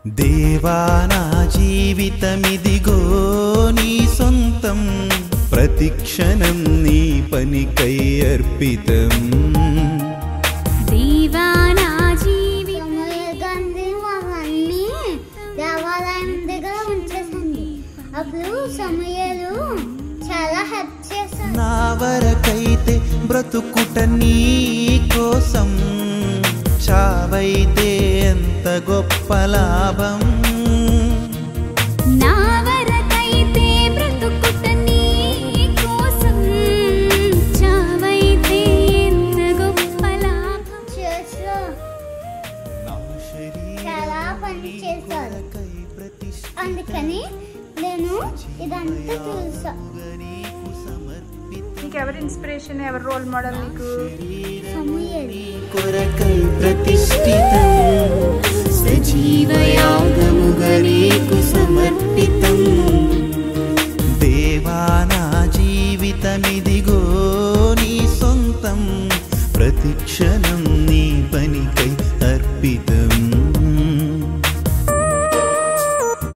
దేవా నా జీవితమిదిగో నీ సొంతం, ప్రతిక్షణం నీ పనికై అర్పితం. దేవా నా జీవితం దేవాలయం దగ్గర ఉంచేసండి. అప్పుడు సమయాలు చాలా హెల్ప్ చేశారు. నా వరకైతే బ్రతుకుట నీ కోసం, చావైతే ఎంత గొప్ప లాభం. నా వరకైతే బ్రతుకుట నీ కోసం, చావైతే ఎంత గొప్ప లాభం. చర్చ్లో చాలా పని చేశారు, అందుకని నేను ఇదంతా తెలుసా. నీకెవరు ఇన్స్పిరేషన్, ఎవరు రోల్ మోడల్ నీకు? కొరకై ప్రతిష్ఠితం, సజీవయాగముగా నీకు సమర్పితం. దేవా నా జీవితమిదిగో నీ సొంతం, ప్రతిక్షణం